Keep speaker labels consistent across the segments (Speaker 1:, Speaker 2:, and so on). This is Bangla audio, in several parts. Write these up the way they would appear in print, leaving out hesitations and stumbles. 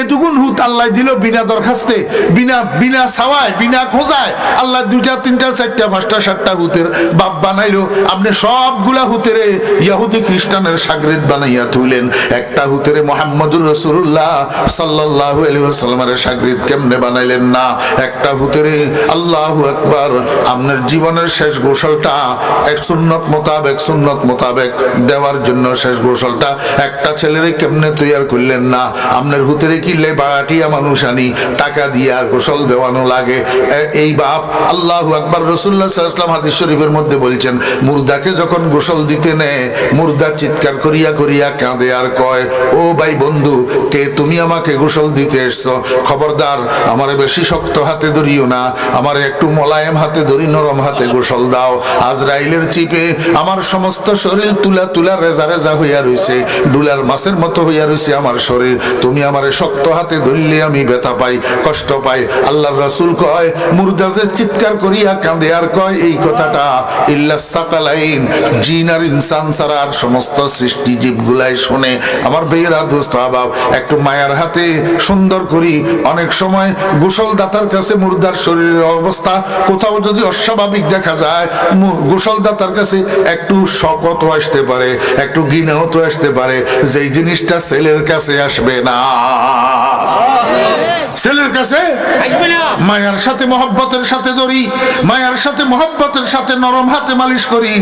Speaker 1: এতগুন হুত আল্লাহ দিল বিনা দরখাস্তে, বিনা বিনা সাওয়ায়, বিনা খোঁজায় আল্লাহ 2টা 3টা 4টা 5টা 7টা হুতের বাপ বানাইলো। আপনি সবগুলা হুতেরে ইহুদি খ্রিস্টানের শাগরিদ বানাইয়া তুইলেন, একটা হুতেরে মুহাম্মদুর রাসূলুল্লাহ সাল্লাল্লাহু আলাইহি ওয়াসাল্লামের শাগরিদ কেমনে বানাইলেন না? একটা হুতেরে আল্লাহু আকবার আপনার জীবনের শেষ গোসলটা এক সুন্নত মোতাবেক দেওয়ার জন্য শেষ গোসলটা একটা ছেলেরে কেমনে তৈয়ার করলেন না? আপনার হুতেরে কিনলে বাড়াটিয়া মানুষ আনি টাকা দিয়া গোসল দেওয়ানো লাগে। এই বাপ আল্লাহু আকবার। রাসূলুল্লাহ সাল্লাল্লাহু আলাইহি ওয়াসাল্লাম হাদিস শরীফের মধ্যে বলছেন, মুর্দাকে যখন গোসল দিতে নেয় মুর্দা চিৎকার করিয়া করিয়া কাঁদে আর কয়, ও ভাই বন্ধু, কে তুমি আমাকে গোসল দিতে এসছো? খবরদার আমারে বেশি শক্ত হাতে ধরিও না, আমারে একটু মোলায়েম হাতে ধরি, নরম হাতে গোসল দাও। আজরাইলের চিপে আমার সমস্ত শরীর তুলা তুলা রেজা রেজা হইয়া রইছে, ডুলার মাছের মতো হইয়া রইছে আমার শরীর। তুমি আমারে শক্ত হাতে ধরলে আমি ব্যথা পাই, কষ্ট পাই। আল্লাহর রাসূল কয়, মুর্দা যে চিৎকার করিয়া কাঁদে আর কয় এই কথাটা, ইল্লা সাকালাইন, জিন আর ইনসান ছাড়া আর সমস্ত সৃষ্টি জীবগুলাই শুনে। আমার বেয়েরা দোস্ত আবাব, একটু মায়ার হাতে সুন্দর করি। অনেক সময় গোসল দাতার কাছে মুর্দার শরীরের অবস্থা কোথাও যদি অস্বাভাবিক দেখা যায়, গোসল দাতার কাছে একটু শকত আসতে পারে, একটু ঘৃণাও তো আসতে পারে, যেই জিনিসটা ছেলের কাছে আসবে না। ছেলের কাছে মায়ার সাথে মহব্বতের সাথে ধরি, মায়ার সাথে মহব্বতের সাথে নরম হাতে মালিশ করি,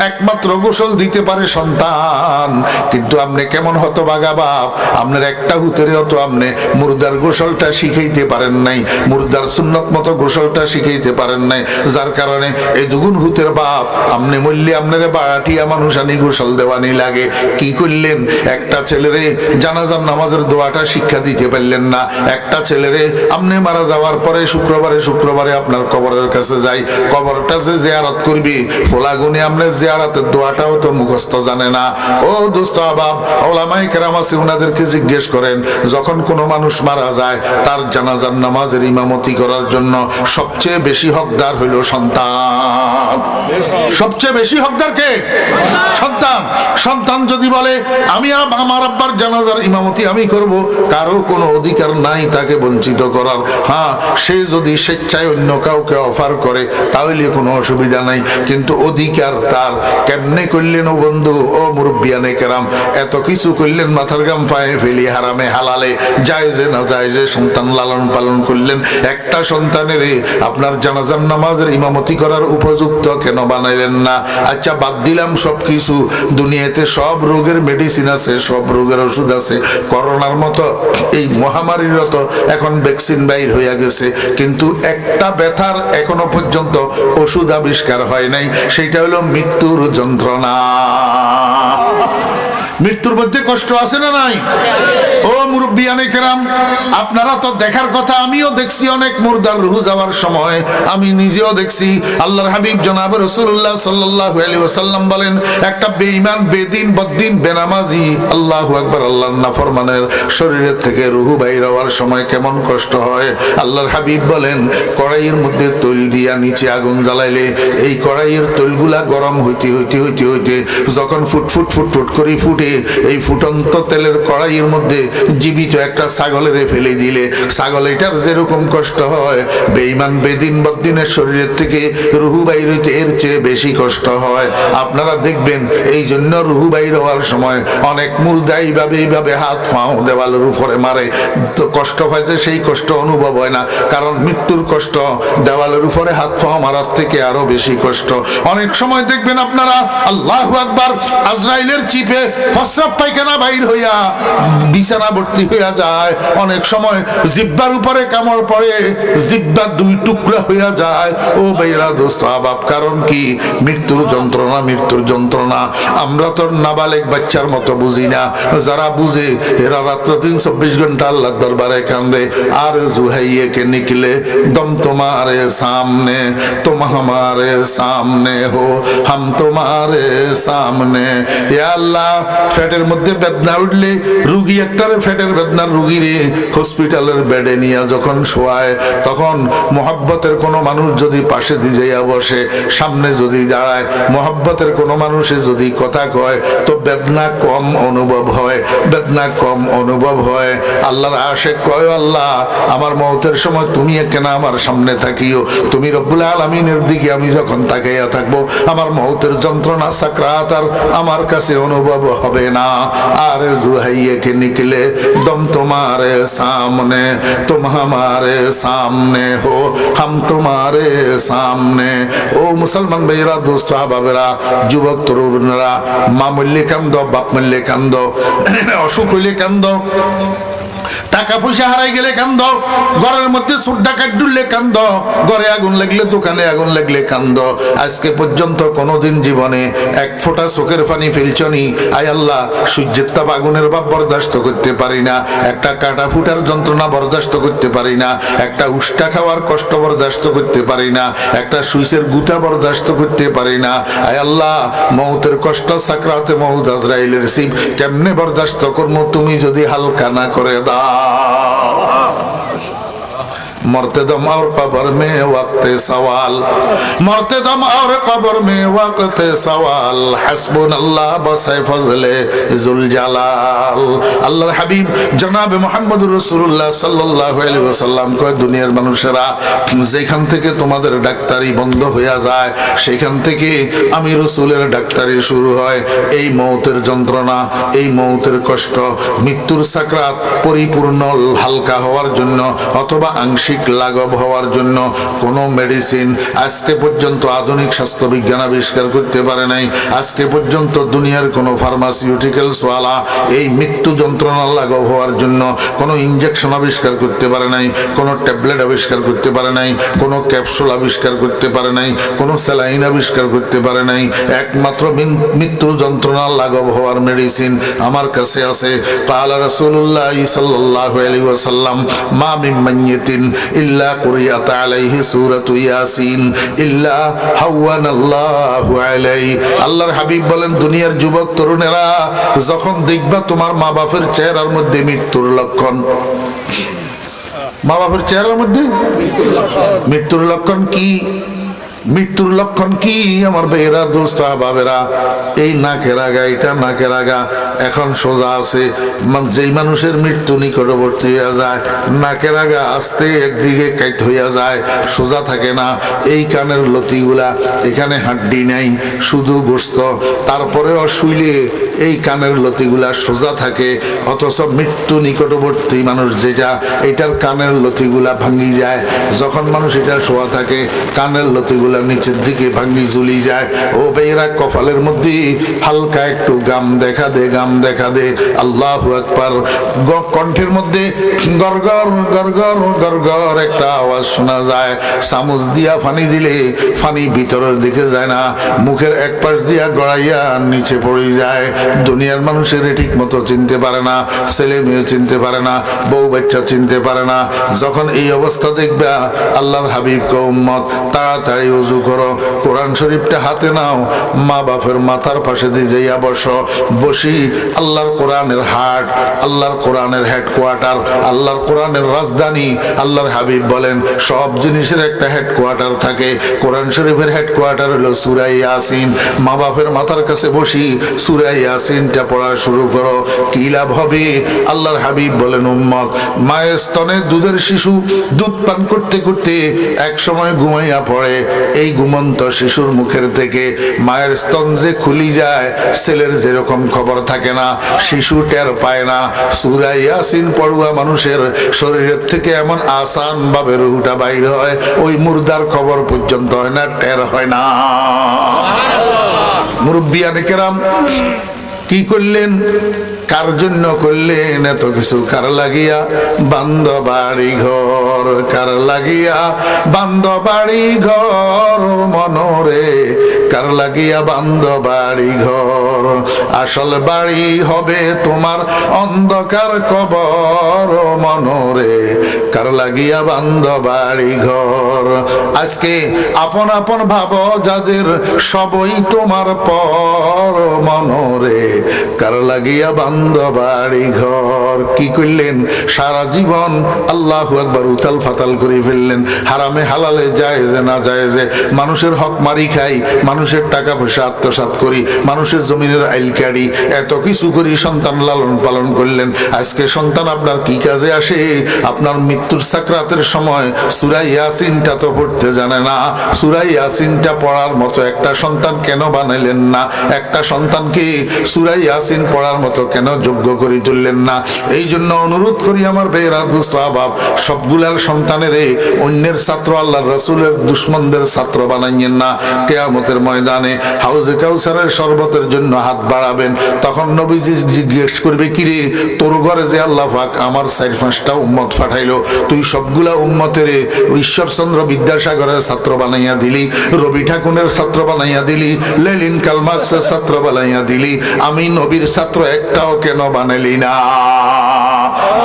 Speaker 1: একমাত্র গোসল দিতে পারে সন্তান। কিন্তু আপনি কেমন হতভাগা বাপ, আপনার একটা হুতেরেও তো আপনি মুর্দার গোসলটা শিখাইতে পারেন নাই, মুর্দার সুন্নত মতো গোসলটা শিখাইতে পারেন নাই, যার কারণে এই দুগুণ হুতের বাপ আপনি মল্লি আপনারে বাড়াটিয়া মানুষ আনি গোসল দেওয়ানি লাগে। কি করলেন? একটা ছেলেরে জানাজার নামাজের দোয়াটা শিক্ষা দিতে পারলেন না। একটা ছেলেরে আপনি মারা যাওয়ার পরে শুক্রবারে আপনার কবরের কাছে যাই, কবরটা যে জিয়ারত করবি, ফোলাগুনি আপনার জিয়ারতের দোয়াটাও তো মুখস্থ জানে না। ও দোস্ত আবাব, ওলামায়ে কেরাম আছে, ওনাদেরকে জিজ্ঞেস করেন, যখন কোনো মানুষ মারা যায় তার জানাজার নামাজের ইমামতি করার জন্য সবচেয়ে বেশি হকদার হইল সন্তান। সবচেয়ে বেশি হকদার কে? সন্তান। সন্তান যদি বলে আমি আমার আব্বার জানাজার ইমামতি আমি করব, কারো কোনো অধিকার নাই তাকে বঞ্চিত করার। হ্যাঁ, সে যদি স্বেচ্ছায় অন্য কাউকে অফার করে তাহলে কোনো অসুবিধা নাই, কিন্তু অধিকার তার। কেমনে করলেন ও বন্ধু, ও মুরব্বিয়ানে কেরাম, এত কিছু করলেন, মাথার গাম পায়ে ফেলি, হারামে হালালে, জায়েজে না জায়েজে সন্তান লালন পালন করলেন। একটা সন্তানের আপনার জানাজার নামাজের ইমামতি করার উপযুক্ত কেন বানাইলেন না? আচ্ছা, বাদ দিলাম সব কিছু, দুনিয়াতে সব রোগের মেডিসিন আছে, সব রোগের ওষুধ আছে, করোনার মতো এই মহামারীর তো এখন ভ্যাকসিন বাইর হইয়া গেছে, কিন্তু একটা ব্যথার এখনো পর্যন্ত ওষুধ আবিষ্কার হয় নাই, সেইটা হলো মৃত্যুর যন্ত্রণা। মৃত্যুর মধ্যে কষ্ট আছে না নাই? ও মুরব্বিয়ানে কেরাম, আপনারা তো দেখার কথা, আমিও দেখছি অনেক মুর্দার রূহ যাওয়ার সময়, আমি নিজেও দেখছি। আল্লাহর হাবিব জনাব রাসূলুল্লাহ সাল্লাল্লাহু আলাইহি ওয়াসাল্লাম বলেন, একটা বেঈমান, বেদিন, বদ্দিন, বেনামাজি, আল্লাহু আকবার, আল্লাহর নাফরমানের শরীরের থেকে রূহ বাইর হওয়ার সময় কেমন কষ্ট হয়। আল্লাহর হাবিব বলেন, কড়াইয়ের মধ্যে তৈল দিয়া নিচে আগুন জ্বালাইলে এই কড়াইয়ের তৈলগুলা গরম হইতে হইতে হইতে হইতে যখন ফুটফুট ফুটফুট করে ফুটে, এই ফুটন্ত তেলের কড়াইয়ের মধ্যে জীবিত একটা ছাগলের ফেলে দিলে ছাগল এটার যেরকম কষ্ট হয়, বেঈমান বেদিন বদ্দিনের শরীরের থেকে রুহু বাইর হইতে এর চেয়ে বেশি কষ্ট হয়। আপনারা দেখবেন, এই জন্য রুহু বাইর হওয়ার সময় অনেক মুর্দা এইভাবে হাত ফাও দেওয়ালের উপরে মারে, তো কষ্ট হয় যে সেই কষ্ট অনুভব হয় না, কারণ মৃত্যুর কষ্ট দেওয়ালের উপরে হাত ফাও মারার থেকে আরো বেশি কষ্ট। অনেক সময় দেখবেন আপনারা, আল্লাহু আকবার, আজরাইলের চিপে প্রস্রাব পায়খানা বাইর হইয়া বিছানা ভর্তি হইয়া যায়। অনেক সময় জিহ্বার উপরে কামড় পড়ে, জিহ্বা 2 টুকরা হইয়া যায়। ও ভাইরা দোস্ত আবাব, কারণ কি? মৃত্যুর যন্ত্রণা, মৃত্যুর যন্ত্রণা। আমরা তো নাবালেক বাচ্চার মতো বুঝি না, যারা বুঝে এরা রাত্র 324 ঘন্টা আল্লাহর দরবারে কান্দে, আর জুহাইয়ে কে নিকলে দম তোমারে সামনে, তুম हमारे सामने हो हम तुम्हारे सामने। या अल्लाह ফ্যাটের মধ্যে বেদনা উঠলে রুগী একটারে ফ্যাটের বেদনার রুগীরে হসপিটালের বেডে নিয়ে যখন শোয়ায়, তখন মোহাব্বতের কোনো মানুষ যদি পাশে দিয়ে যাইয়া বসে, সামনে যদি দাঁড়ায়, মোহাব্বতের কোনো মানুষে যদি কথা কয়, তো বেদনা কম অনুভব হয়, বেদনা কম অনুভব হয়। আল্লাহর আশিক কয়, আল্লাহ আমার মওতের সময় তুমি কেন আমার সামনে থাকিও, তুমি রব্বুল আলামিনের দিকে আমি যখন তাকাইয়া থাকবো, আমার মওতের যন্ত্রণা সাকরাত আর আমার কাছে অনুভব হবে না। আর জুহাইয়ে কে নিকলে দম তোমারে সামনে, তুম হামারে সামনে হো, হাম তোমারে সামনে। ও মুসলমান ভাইরা, দোস্ত বাবেরা, যুবক তরুণরা, মা মূল্যে কান্দ, বাপ মূল্যে কান্দ, অসুখ হইলে কান্দ, টাকা পয়সা হারাই গেলে কান্দ, ঘরের মধ্যে সুট ডাকাত ডুললে কান্দ, ঘরে আগুন লাগলে, দোকানে আগুন লাগলে কান্দ। আজকে পর্যন্ত কোনোদিন জীবনে এক ফোঁটা চোখের পানি ফেলছনি? আয় আল্লাহ, সূর্যের তাপ আগুনের ভাব বরদাস্ত করতে পারি না, একটা কাটা ফুটার যন্ত্রণা বরদাস্ত করতে পারি না, একটা উষ্টা খাওয়ার কষ্ট বরদাস্ত করতে পারি না, একটা সুইসের গুতা বরদাস্ত করতে পারি না। আয় আল্লাহ, মওতের কষ্ট, সাকরাতে মওত, আজরাইলের সিব কেমনে বরদাস্ত করবো তুমি যদি হালকা না করে দাও। मरते दम और कब्र में वक्त सवाल, मरते दम और कब्र में वक्त सवाल, हस्बुनल्लाह बसे फजले जुल जलाल। আল্লাহর হাবিব জনাবে মুহাম্মদুর রাসূলুল্লাহ সাল্লাল্লাহু আলাইহি ওয়াসাল্লাম কয়, দুনিয়ার মানুষেরা যেখান থেকে তোমাদের ডাক্তারি বন্ধ হইয়া যায়, সেখান থেকে আমি রাসূলের ডাক্তারি শুরু হয়। এই মওতের যন্ত্রণা, এই মওতের কষ্ট, মৃত্যুর সাকরাত পরিপূর্ণ হালকা হওয়ার জন্য অথবা আংশিক লাঘব হওয়ার জন্য কোনো মেডিসিন আজকে পর্যন্ত আধুনিক স্বাস্থ্য বিজ্ঞান আবিষ্কার করতে পারে নাই। আজকে পর্যন্ত দুনিয়ার কোনো ফার্মাসিউটিক্যালস ওয়ালা এই মৃত্যু যন্ত্রণা লাঘব হওয়ার জন্য কোনো ইনজেকশন আবিষ্কার করতে পারে নাই, কোনো ট্যাবলেট আবিষ্কার করতে পারে নাই, কোনো ক্যাপসুল আবিষ্কার করতে পারে নাই, কোনো স্যালাইন আবিষ্কার করতে পারে নাই। একমাত্র মৃত্যু যন্ত্রণা লাঘব হওয়ার মেডিসিন আমার কাছে আছে। ক্বালা রাসূলুল্লাহ সাল্লাল্লাহু আলাইহি ওয়াসাল্লাম, মা মিন মাইয়িতিন ইল্লা কুরিয়াত আলাইহি সূরাতু ইয়াসিন ইল্লা হাওয়ানাল্লাহু আলাইহি। আল্লাহর হাবিব বলেন, দুনিয়ার যুবক তরুণেরা, যখন দেখবা তোমার মা বাপের চেহারার মধ্যে মৃত্যুর লক্ষণ, মা বাপের চেহারার মধ্যে মৃত্যুর লক্ষণ কি? মৃত্যুর লক্ষণ কি আমার বেয়েরা, দোস্ত বাবেরা? এই নাকের আগা, এটা নাকের আগা এখন সোজা আছে। যেই মানুষের মৃত্যু নিকটবর্তী হইয়া যায়, নাকের আগা আস্তে একদিকে কাইট হইয়া যায়, সোজা থাকে না। এই কানের লতিগুলা, এখানে হাড্ডি নাই, শুধু গোস্ত, তারপরেও শুইলে এই কানের লতিগুলা সোজা থাকে। অথচ মৃত্যু নিকটবর্তী মানুষ যেটা, এটার কানের লতিগুলা ভাঙ্গি যায়। যখন মানুষ এটা শোয়া থাকে, কানের লতিগুলা নিচের দিকে ভাঙ্গি ঝুলি যায়। ও বেয়েরা, কপালের মধ্যে হালকা একটু গাম দেখা দে, গাম দেখা দে। আল্লাহু আকবার। কণ্ঠের মধ্যে গরগর গরগর গরগর একটা আওয়াজ শোনা যায়। চামচ দিয়া পানি দিলে পানি ভিতরের দিকে যায় না, মুখের এক পাশ দিয়া গড়াইয়া নিচে পড়ে যায়। দুনিয়ার মানুষের ঠিক মতো চিনতে পারে না, ছেলে মেয়ে চিনতে পারে না, বউ বাচ্চা চিনতে পারে না। যখন এই অবস্থা দেখবা, আল্লাহর হাবিব কে উম্মত, তাড়াতাড়ি ওযু করো, কোরআন শরীফটা হাতে নাও, মা বাপের মাথার পাশে দিয়ে যাইয়া বসো। বসি আল্লাহর কোরআনের হাট, আল্লাহর কোরআনের হেডকোয়ার্টার, আল্লাহর কোরআনের রাজধানী। আল্লাহর হাবিব বলেন, সব জিনিসের একটা হেডকোয়ার্টার থাকে। কোরআন শরীফের হেডকোয়ার্টার হলো সূরা ইয়াসিন। মা বাপের মাথার কাছে বসি সূরা ইয়াসিনটা পড়া শুরু করো। কি লাভ হবে? আল্লাহর হাবিব বলেন, উম্মত, মায়ের স্তনে দুধের শিশু দুধ পান করতে করতে এক সময় ঘুমাইয়া পড়ে। এই ঘুমন্ত শিশুর মুখের থেকে মায়ের স্তন যে খুলি যায়, ছেলের যেরকম খবর থাকে না, শিশু টের পায় না। সূরা ইয়াসিন পড়ুয়া মানুষের শরীরের থেকে এমন আসান ভাবে রুহটা বাইর হয়, ওই মুর্দার খবর পর্যন্ত হয় না, টের হয় না। মুরব্বিয়ানে কেরাম কি করলেন? কার জন্য করলেন এত কিছু? কার লাগিয়া? বান্দ বাড়ি ঘর। কার লাগিয়া? বান্দ বাড়ি ঘর মনরে কার লাগিয়া বান্ধ বাড়ি ঘর। আসল বাড়ি হবে তোমার অন্ধকার কবর মনরে, কার লাগিয়া বান্ধ বাড়ি ঘর। আজকে আপন আপন ভাবো যাদের, সবই তোমার পর মনরে, কার লাগিয়া বান্ধ বাড়ি ঘর। কি করলেন? সারা জীবন আল্লাহু আকবার উতাল ফাতাল করে ফেললেন। হারামে হালালে জায়েজে না জায়েজে মানুষের হক মারি খাই, মানুষের টাকা পয়সা আত্মসাৎ করি, মানুষের জমিনের আইল কাড়ি, এত কিছু করি সন্তান লালন পালন করলেন। আজকে সন্তান আপনার কি কাজে আসে? আপনার মৃত্যুর সাকরাতের সময় সূরা ইয়াসিনটা তো পড়তে জানে না। সূরা ইয়াসিনটা পড়ার মতো একটা সন্তান কেন বানাইলেন না? একটা সন্তানকে সূরা ইয়াসিন পড়ার মতো কেন যোগ্য করে তুললেন না? এই জন্য অনুরোধ করি আমার ভাইয়েরা, দোস্ত আহবাব, সবগুলার সন্তানেরে অন্যের ছাত্র, আল্লাহর রাসূলের দুশমনদের ছাত্র বানাইয়েন না। কিয়ামতের ময়দানে হাউজে কাউসারের শরবতের জন্য হাত বাড়াবেন, তখন নবীজি জিজ্ঞেস করবে, কিরে তোর ঘরে যে আল্লাহ পাক আমার 4-5টা উম্মত পাঠাইলো, তুই সবগুলা উম্মতের ঈশ্বরচন্দ্র বিদ্যাসাগরের ছাত্র বানাইয়া দিলি, রবি ঠাকুরের ছাত্র বানাইয়া দিলি, লেনিন কার্ল মার্কসের ছাত্র বানাইয়া দিলি, আমি নবীর ছাত্র একটাও কেন বানাইলি না?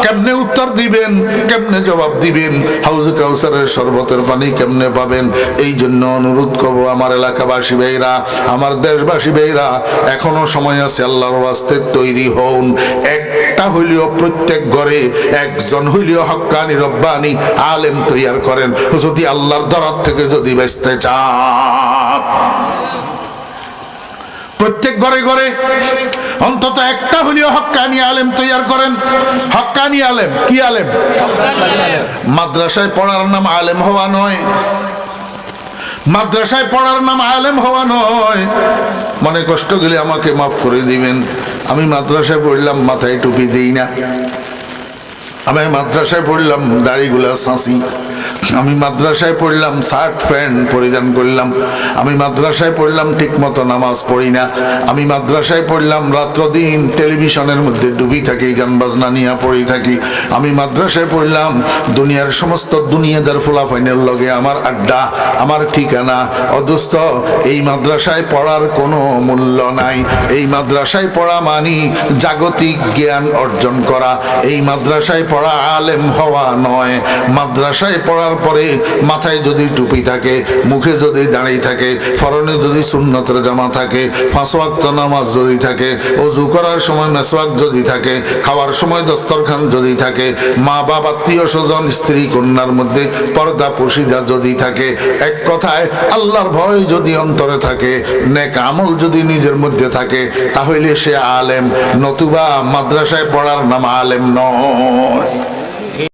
Speaker 1: কেমনে উত্তর দিবেন? কেমনে জবাব দিবেন? হাউজে কাউসারের শরবতের পানি কেমনে পাবেন? এই জন্য অনুরোধ করবো আমার এলাকাবাসী ভাইরা, আমার দেশবাসী ভাইরা, এখনো সময় আছে, আল্লাহর ওয়াস্তে তৈরি হন। একটা হইলেও প্রত্যেক ঘরে একজন হইলেও হক্কানি রব্বানি আলেম তৈয়ার করেন, যদি আল্লাহর দরদ থেকে যদি বাঁচতে চান। প্রত্যেক ঘরে ঘরে অন্তত একটা হলেও হক্কানি আলেম তৈয়ার করেন। হক্কানি আলেম কি আলেম? মাদ্রাসায় পড়ার নাম আলেম হওয়া নয়, মাদ্রাসায় পড়ার নাম আলেম হওয়া নয়। মনে কষ্ট গেলে আমাকে মাফ করে দিবেন, আমি মাদ্রাসায় পড়লাম মাথায় টুপি দিই না, আমি মাদ্রাসায় পড়লাম দাড়িগুলা ছাঁচি, আমি মাদ্রাসায় পড়লাম শার্ট প্যান্ট পরিধান করলাম, আমি মাদ্রাসায় পড়লাম ঠিক মতো নামাজ পড়ি না, আমি মাদ্রাসায় পড়লাম রাত্র দিন টেলিভিশনের মধ্যে ডুবি থাকি, গান বাজনা নিয়ে পড়ি থাকি, আমি মাদ্রাসায় পড়লাম দুনিয়ার সমস্ত দুনিয়াদার ফোলাফাইনের লগে আমার আড্ডা, আমার ঠিকানা। অদোস্ত, এই মাদ্রাসায় পড়ার কোনো মূল্য নাই। এই মাদ্রাসায় পড়া মানি জাগতিক জ্ঞান অর্জন করা, এই মাদ্রাসায় পড়া আলেম হওয়া নয়। মাদ্রাসায় পড়ার পরে মাথায় যদি টুপি থাকে, মুখে যদি দাঁড়িয়ে থাকে, ফরনে যদি সুন্নতের জামা থাকে, 5 ওয়াক্ত নামাজ যদি থাকে, ওযু করার সময় মেসওয়াক যদি থাকে, খাওয়ার সময় দস্তরখান যদি থাকে, মা বাবা আত্মীয় স্বজন স্ত্রী কন্যার মধ্যে পর্দা পশিদা যদি থাকে, এক কথায় আল্লাহর ভয় যদি অন্তরে থাকে, নেক আমল যদি নিজের মধ্যে থাকে, তাহলে সে আলেম, নতুবা মাদ্রাসায় পড়ার নাম আলেম নয়।